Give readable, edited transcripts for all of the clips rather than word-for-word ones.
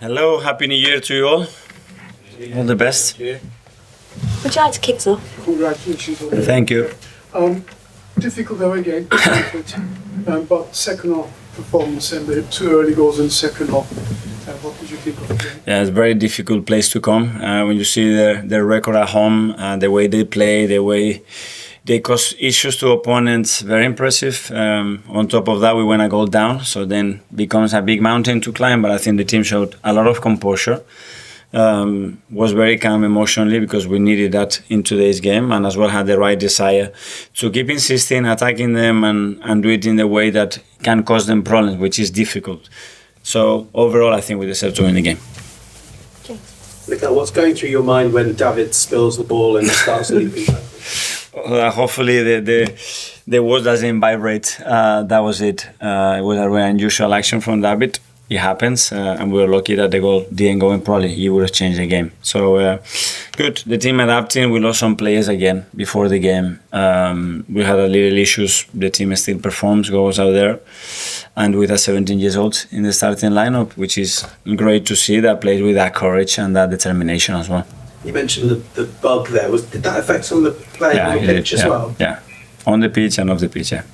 Hello, Happy New Year to you all. All the best. Would you like to kick us off? Congratulations on Thank you. Difficult away game, but second half performance and the 2 early goals in the second half. What did you think of the game? Yeah, it's a very difficult place to come. When you see their record at home, the way they play, the way they cause issues to opponents, very impressive. On top of that, we went a goal down, so then becomes a big mountain to climb. But I think the team showed a lot of composure. Was very calm emotionally because we needed that in today's game, and as well had the right desire to keep insisting, attacking them, and do it in the way that can cause them problems, which is difficult. So overall, I think we deserve to win the game. Mikel, what's going through your mind when David spills the ball and starts leaping? Hopefully the word doesn't vibrate. That was it. It was a very unusual action from David. It happens, and we were lucky that the goal didn't go in. Probably he would have changed the game. So good. The team adapting. We lost some players again before the game. We had a little issues. The team still performs, goes out there, and with a 17 years old in the starting lineup, which is great to see. That plays with that courage and that determination as well. You mentioned the bug there. Did that affect some of the players on the pitch as well? Yeah, on the pitch and off the pitch. Yeah.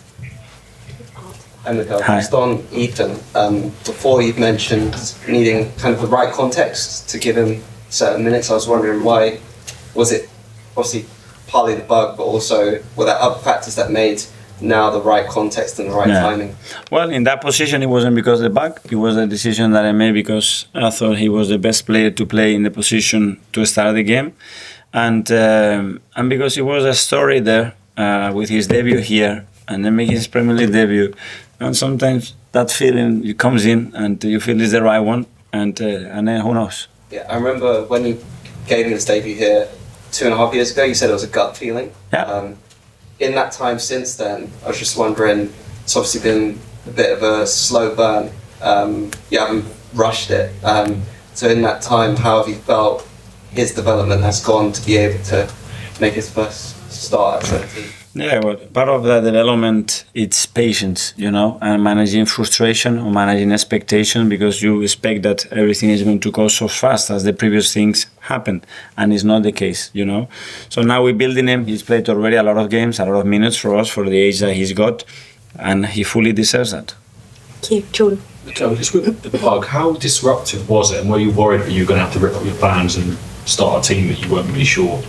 And just on Ethan, before you've mentioned needing kind of the right context to give him certain minutes. I was wondering why was it obviously partly the bug, but also were there other factors that made now the right context and the right timing? Well, in that position, it wasn't because of the bug. It was a decision that I made because I thought he was the best player to play in the position to start the game, and because it was a story there with his debut here and then making his Premier League debut. And sometimes that feeling comes in and you feel it's the right one, and then who knows? Yeah, I remember when you gave him his debut here 2.5 years ago, you said it was a gut feeling. Yeah. In that time since then, I was just wondering, it's obviously been a bit of a slow burn. You haven't rushed it. So in that time, how have you felt his development has gone to be able to make his first start at 17? Yeah, well, part of the development, it's patience, and managing frustration or managing expectation, because you expect that everything is going to go so fast as the previous things happened, and it's not the case, So now we're building him. He's played already a lot of games, a lot of minutes for us for the age that he's got, and he fully deserves that. Thank you, Jordan. Just with the bug, how disruptive was it, and were you worried that you were going to have to rip up your plans and start a team that you weren't really sure?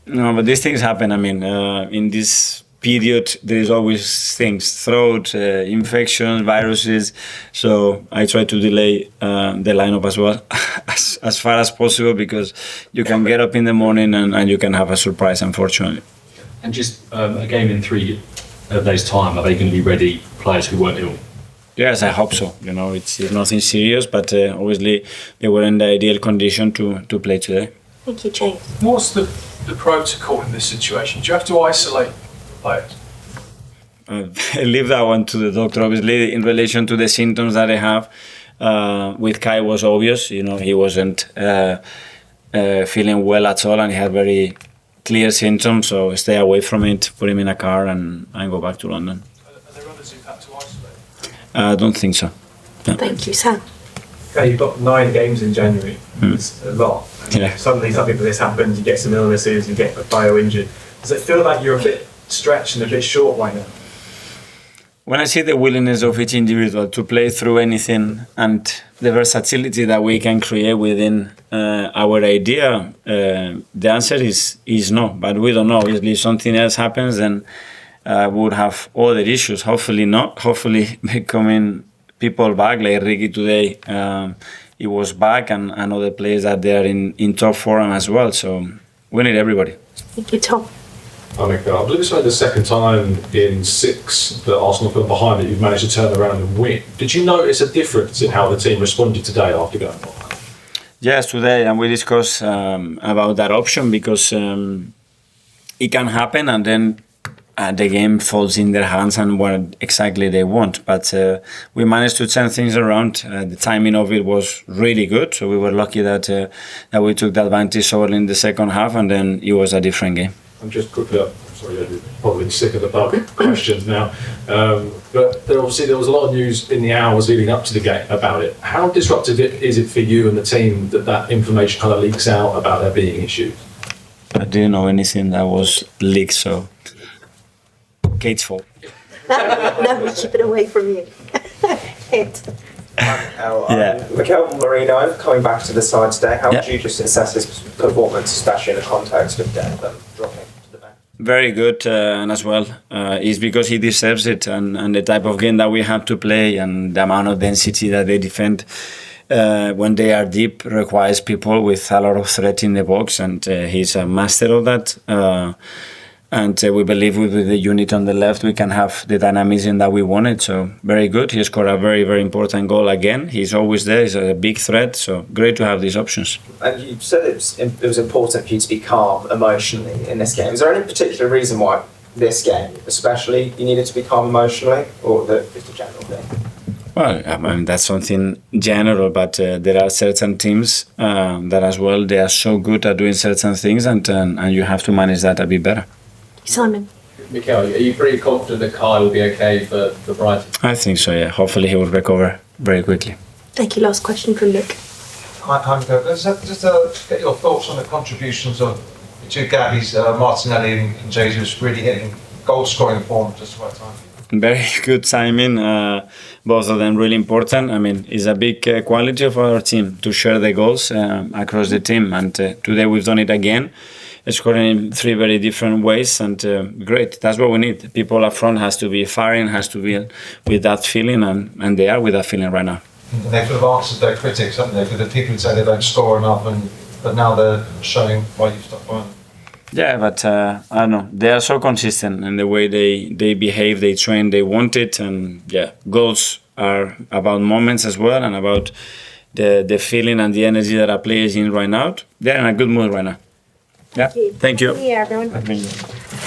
No, but these things happen. I mean, in this period, there is always things, throat, infections, viruses. So I try to delay the lineup as well, as far as possible, because you can get up in the morning and you can have a surprise, unfortunately. And just a game in 3 days' time, are they going to be ready, players who weren't ill? Yes, I hope so. It's nothing serious, but obviously they were in the ideal condition to play today. Thank you, James. What's the protocol in this situation? Do you have to isolate players? I leave that one to the doctor. Obviously, in relation to the symptoms that I have, with Kai was obvious. He wasn't feeling well at all, and he had very clear symptoms. So stay away from it, put him in a car, and go back to London. Are there others who've had to isolate? I don't think so. No. Thank you, Sam. Okay, you've got 9 games in January. It's a lot. Yeah. Suddenly something like this happens, you get some illnesses, you get bio-injured. Does it feel like you're a bit stretched and a bit short right now? When I see the willingness of each individual to play through anything and the versatility that we can create within our idea, the answer is no, but we don't know. Obviously, if something else happens, then we would have other issues. Hopefully not. Hopefully becoming people back, like Ricky today, he was back, and other players that they are in top form as well. So we need everybody. Thank you, Tom. I believe it's only the second time in 6 that Arsenal fell behind that you've managed to turn around and win. Did you notice a difference in how the team responded today after going behind? Yes, today, and we discussed about that option, because it can happen, and then the game falls in their hands and what exactly they want. But we managed to turn things around. The timing of it was really good, so we were lucky that we took the advantage over in the second half, and then it was a different game. And just quickly, sorry, you're probably sick of the bug questions now. But there was a lot of news in the hours leading up to the game about it. How disruptive is it for you and the team that information kind of leaks out about there being issues? I didn't know anything that was leaked, so Kate's fault. No, we keep it away from you. It. Yeah. Mikel Marino coming back to the side today. How would you just assess his performance, especially in the context of Declan dropping to the bench? Very good, and as well, it's because he deserves it, and the type of game that we have to play, and the amount of density that they defend when they are deep requires people with a lot of threat in the box, and he's a master of that. And we believe with the unit on the left, we can have the dynamism that we wanted. So very good. He scored a very, very important goal again. He's always there. He's a big threat. So great to have these options. And you said it was important for you to be calm emotionally in this game. Is there any particular reason why this game, especially, you needed to be calm emotionally, or just a general thing? Well, I mean, that's something general, but there are certain teams that as well, they are so good at doing certain things, and you have to manage that a bit better. Simon. Mikel, are you pretty confident that Kai will be okay for Brighton? I think so, yeah. Hopefully he will recover very quickly. Thank you. Last question from Nick. Hi, Mikel. Just get your thoughts on the contributions of the two Gabbies, Martinelli and Jesus, really hitting goal-scoring form just the right time. Very good timing. Both of them really important. I mean, it's a big quality of our team to share the goals across the team. And today we've done it again, scoring in 3 very different ways. And great. That's what we need. People up front has to be firing, has to be with that feeling. And they are with that feeling right now. And they could have answered their critics, haven't they? Because the people who say they don't score enough, but now they're showing why you've stopped by them. Yeah, but I don't know. They are so consistent in the way they behave, they train, they want it. And yeah, goals are about moments as well, and about the feeling and the energy that our players in right now. They're in a good mood right now. Yeah, thank you. Yeah, everyone. Thank you.